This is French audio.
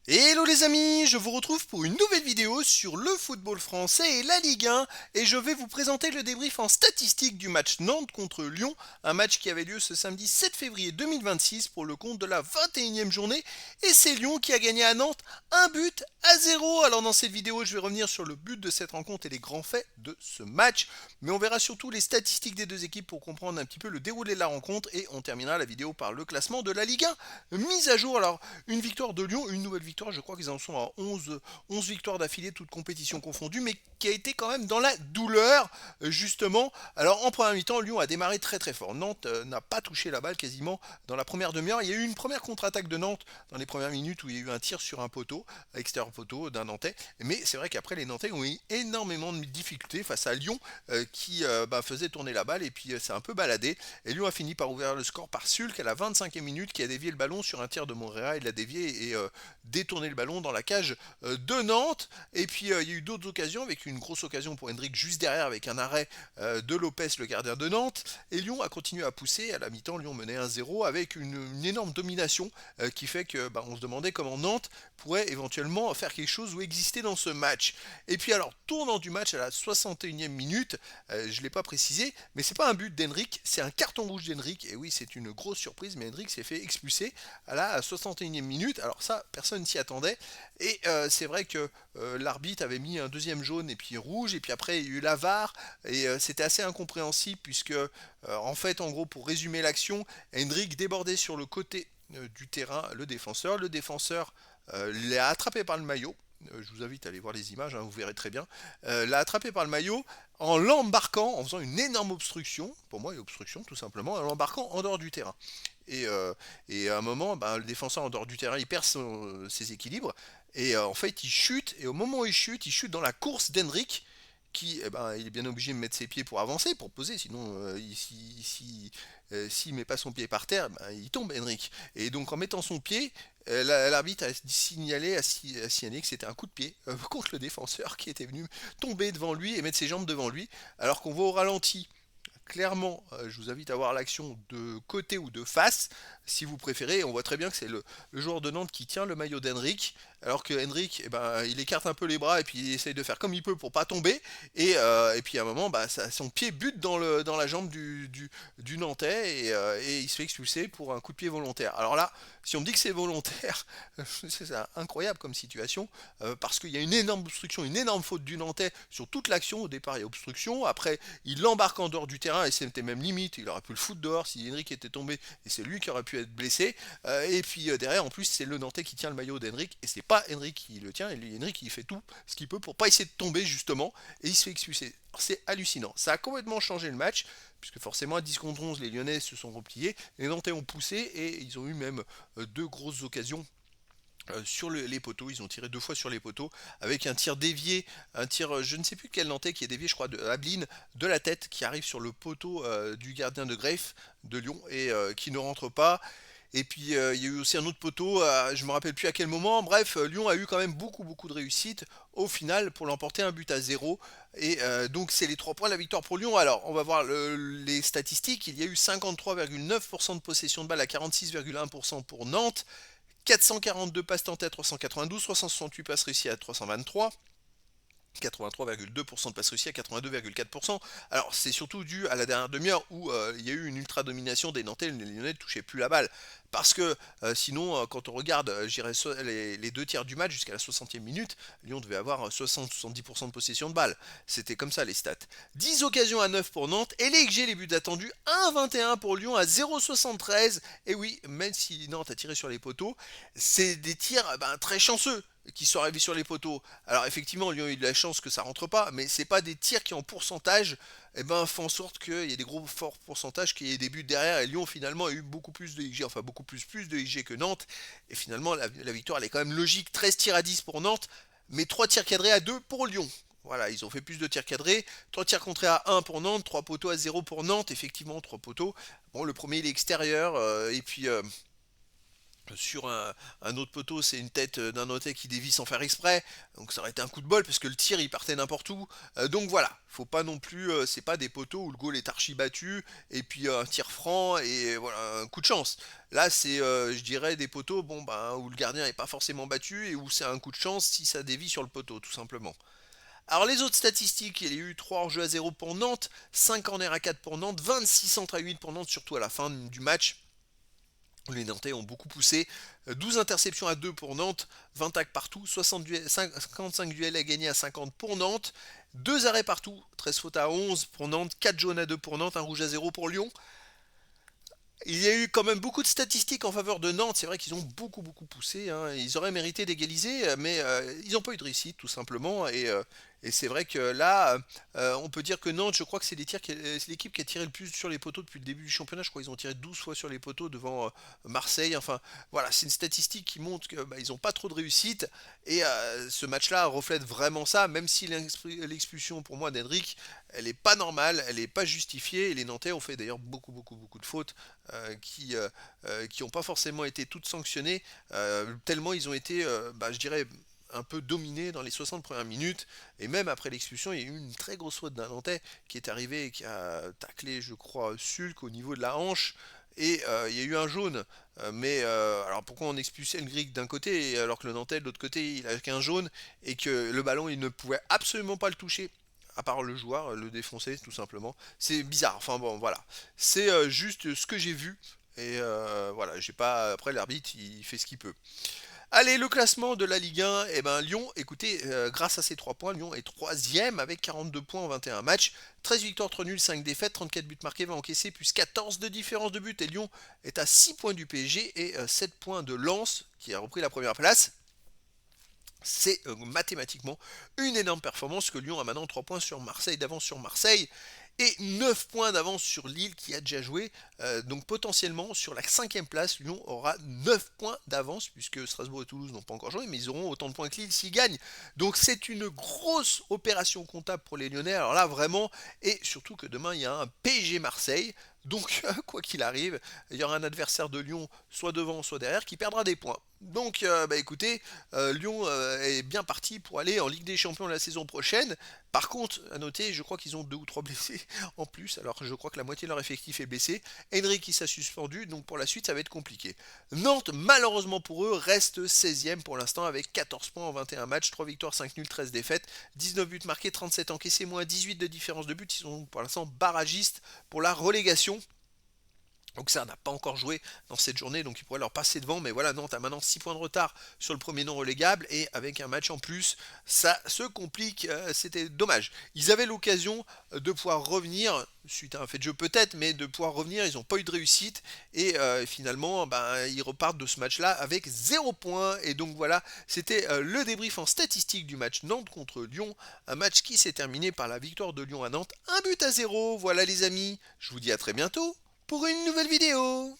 Hello les amis, je vous retrouve pour une nouvelle vidéo sur le football français et la Ligue 1 et je vais vous présenter le débrief en statistique du match Nantes contre Lyon, un match qui avait lieu ce samedi 7 février 2026 pour le compte de la 21e journée et c'est Lyon qui a gagné à Nantes 1 but à 0. Alors dans cette vidéo je vais revenir sur le but de cette rencontre et les grands faits de ce match, mais on verra surtout les statistiques des deux équipes pour comprendre un petit peu le déroulé de la rencontre et on terminera la vidéo par le classement de la Ligue 1 mise à jour. Alors une victoire de Lyon, une nouvelle victoire, je crois qu'ils en sont à 11 victoires d'affilée, toutes compétitions confondues, mais qui a été quand même dans la douleur, justement. Alors en première mi-temps, Lyon a démarré très très fort. Nantes n'a pas touché la balle quasiment dans la première demi-heure. Il y a eu une première contre-attaque de Nantes dans les premières minutes où il y a eu un tir sur un poteau, extérieur poteau d'un Nantais. Mais c'est vrai qu'après, les Nantais ont eu énormément de difficultés face à Lyon qui faisait tourner la balle et puis c'est un peu baladé. Et Lyon a fini par ouvrir le score par Sulk à la 25e minute qui a dévié le ballon sur un tir de Moreira. Il l'a dévié et détourné le ballon dans la cage de Nantes. Et puis il y a eu d'autres occasions avec une grosse occasion pour Hendrick juste derrière avec un arrêt de Lopez, le gardien de Nantes. Et Lyon a continué à pousser. À la mi-temps, Lyon menait 1-0 avec une énorme domination qui fait que on se demandait comment Nantes pourrait éventuellement faire quelque chose ou exister dans ce match. Et puis alors, tournant du match à la 61e minute, je ne l'ai pas précisé, mais c'est pas un but d'Hendrick, c'est un carton rouge d'Hendrick. Et oui, c'est une grosse surprise, mais Hendrick s'est fait expulser à la 61e minute. Alors ça, personne s'y attendait. Et c'est vrai que l'arbitre avait mis un deuxième jaune et puis rouge, et puis après il y a eu la VAR, et c'était assez incompréhensible puisque en fait, en gros, pour résumer l'action, Hendrick débordait sur le côté du terrain le défenseur. Le défenseur l'a attrapé par le maillot. Je vous invite à aller voir les images, hein, vous verrez très bien. L'a attrapé par le maillot en l'embarquant, en faisant une énorme obstruction, pour moi, une obstruction tout simplement, en l'embarquant en dehors du terrain. Et à un moment, le défenseur en dehors du terrain, il perd ses équilibres, et en fait, il chute, et au moment où il chute dans la course d'Hendrick, qui, il est bien obligé de mettre ses pieds pour avancer, pour poser, sinon, s'il met pas son pied par terre, il tombe, Henrik. Et donc, en mettant son pied, l'arbitre a signalé que c'était un coup de pied contre le défenseur qui était venu tomber devant lui et mettre ses jambes devant lui, alors qu'on voit au ralenti. Clairement, je vous invite à voir l'action de côté ou de face, si vous préférez. On voit très bien que c'est le joueur de Nantes qui tient le maillot d'Henrik, alors que Henrik, il écarte un peu les bras et puis il essaye de faire comme il peut pour pas tomber. Et puis à un moment, son pied bute dans la jambe du Nantais et il se fait expulser pour un coup de pied volontaire. Alors là, si on me dit que c'est volontaire, c'est incroyable comme situation, parce qu'il y a une énorme obstruction, une énorme faute du Nantais sur toute l'action. Au départ, il y a obstruction, après, il l'embarque en dehors du terrain et c'était même limite, il aurait pu le foutre dehors si Henrik était tombé et c'est lui qui aurait pu être blessé. Et puis derrière, en plus, c'est le Nantais qui tient le maillot d'Henrik et c'est pas Henrik qui le tient, et lui, Henrik il fait tout ce qu'il peut pour pas essayer de tomber justement et il se fait expulser. C'est hallucinant, ça a complètement changé le match puisque forcément à 10 contre 11 les Lyonnais se sont repliés, les Nantais ont poussé et ils ont eu même deux grosses occasions sur les poteaux. Ils ont tiré deux fois sur les poteaux avec un tir dévié, un tir, je ne sais plus quel Nantais qui est dévié, je crois, de Ablin, de la tête, qui arrive sur le poteau du gardien de Greif de Lyon et qui ne rentre pas. Et puis il y a eu aussi un autre poteau, je me rappelle plus à quel moment. Bref, Lyon a eu quand même beaucoup de réussite au final pour l'emporter 1 but à 0. Et donc c'est les 3 points de la victoire pour Lyon. Alors on va voir les statistiques. Il y a eu 53,9% de possession de balle à 46,1% pour Nantes. 442 passes tentées à 392, 368 passes réussies à 323. 83,2% de passes réussies à 82,4%. Alors c'est surtout dû à la dernière demi-heure où il y a eu une ultra domination des Nantais, les Lyonnais ne touchaient plus la balle. Parce que sinon, quand on regarde les deux tiers du match jusqu'à la 60e minute, Lyon devait avoir 60-70% de possession de balle. C'était comme ça les stats. 10 occasions à 9 pour Nantes, et les XG, les buts attendus, 1,21 pour Lyon à 0,73. Et oui, même si Nantes a tiré sur les poteaux, c'est des tirs très chanceux qui sont arrivés sur les poteaux. Alors effectivement, Lyon a eu de la chance que ça rentre pas, mais c'est pas des tirs qui en pourcentage font en sorte qu'il y ait des gros forts pourcentages, qu'il y ait des buts derrière. Et Lyon finalement a eu beaucoup plus de XG, enfin beaucoup plus de XG que Nantes. Et finalement la victoire elle est quand même logique, 13 tirs à 10 pour Nantes, mais 3 tirs cadrés à 2 pour Lyon. Voilà, ils ont fait plus de tirs cadrés, 3 tirs contrés à 1 pour Nantes, 3 poteaux à 0 pour Nantes, effectivement 3 poteaux. Bon, le premier il est extérieur, et puis Sur un autre poteau, c'est une tête d'un Nantais qui dévie sans faire exprès. Donc ça aurait été un coup de bol parce que le tir il partait n'importe où. Donc voilà, faut pas non plus, c'est pas des poteaux où le goal est archi battu et puis un tir franc et voilà un coup de chance. Là c'est, je dirais des poteaux bon ben où le gardien est pas forcément battu et où c'est un coup de chance si ça dévie sur le poteau tout simplement. Alors les autres statistiques, il y a eu 3 hors-jeu à 0 pour Nantes, 5 corners à 4 pour Nantes, 26 centres à 8 pour Nantes, surtout à la fin du match. Les Nantais ont beaucoup poussé. 12 interceptions à 2 pour Nantes, 20 tacles partout, 55 duels à gagner à 50 pour Nantes, 2 arrêts partout, 13 fautes à 11 pour Nantes, 4 jaunes à 2 pour Nantes, un rouge à 0 pour Lyon. Il y a eu quand même beaucoup de statistiques en faveur de Nantes. C'est vrai qu'ils ont beaucoup poussé, hein. Ils auraient mérité d'égaliser, mais ils n'ont pas eu de réussite tout simplement. Et c'est vrai que là, on peut dire que Nantes, je crois que c'est l'équipe qui a tiré le plus sur les poteaux depuis le début du championnat. Je crois qu'ils ont tiré 12 fois sur les poteaux devant Marseille. Enfin, voilà, c'est une statistique qui montre qu'ils n'ont pas trop de réussite. Et ce match-là reflète vraiment ça, même si l'expulsion pour moi d'Hendrick, elle n'est pas normale, elle n'est pas justifiée. Et les Nantais ont fait d'ailleurs beaucoup de fautes qui n'ont pas forcément été toutes sanctionnées, tellement ils ont été, je dirais, un peu dominés dans les 60 premières minutes. Et même après l'expulsion, il y a eu une très grosse faute d'un Nantais qui est arrivé et qui a taclé, je crois, Sulk au niveau de la hanche. Et il y a eu un jaune. Alors pourquoi on expulsait le Grec d'un côté alors que le Nantais de l'autre côté il a qu'un jaune et que le ballon il ne pouvait absolument pas le toucher à part le joueur, le défoncer tout simplement. C'est bizarre, enfin bon voilà. C'est juste ce que j'ai vu. Et voilà, j'ai pas. Après l'arbitre il fait ce qu'il peut. Allez, le classement de la Ligue 1, eh ben Lyon, écoutez, grâce à ces 3 points, Lyon est troisième avec 42 points en 21 matchs, 13 victoires, 3 nuls, 5 défaites, 34 buts marqués, 20 encaissés, plus 14 de différence de but. Et Lyon est à 6 points du PSG et 7 points de Lens, qui a repris la première place. C'est mathématiquement une énorme performance que Lyon a maintenant 3 points sur Marseille d'avance sur Marseille et 9 points d'avance sur Lille qui a déjà joué. Donc potentiellement sur la cinquième place, Lyon aura 9 points d'avance puisque Strasbourg et Toulouse n'ont pas encore joué, mais ils auront autant de points que Lille s'ils gagnent. Donc c'est une grosse opération comptable pour les Lyonnais. Alors là vraiment, et surtout que demain il y a un PSG Marseille. Donc, quoi qu'il arrive, il y aura un adversaire de Lyon, soit devant, soit derrière, qui perdra des points. Donc, écoutez, Lyon est bien parti pour aller en Ligue des Champions la saison prochaine. Par contre, à noter, je crois qu'ils ont 2 ou 3 blessés en plus, alors je crois que la moitié de leur effectif est blessé. Henry qui s'est suspendu, donc pour la suite, ça va être compliqué. Nantes, malheureusement pour eux, reste 16e pour l'instant avec 14 points en 21 matchs, 3 victoires, 5 nuls, 13 défaites, 19 buts marqués, 37 encaissés, moins 18 de différence de but. Ils sont pour l'instant barragistes pour la relégation. Donc ça n'a pas encore joué dans cette journée, donc il pourrait leur passer devant, mais voilà, Nantes a maintenant 6 points de retard sur le premier non relégable, et avec un match en plus, ça se complique, c'était dommage. Ils avaient l'occasion de pouvoir revenir, suite à un fait de jeu peut-être, mais de pouvoir revenir, ils n'ont pas eu de réussite, et finalement, ils repartent de ce match-là avec 0 points, et donc voilà, c'était le débrief en statistique du match Nantes contre Lyon, un match qui s'est terminé par la victoire de Lyon à Nantes, 1 but à 0, voilà les amis, je vous dis à très bientôt pour une nouvelle vidéo.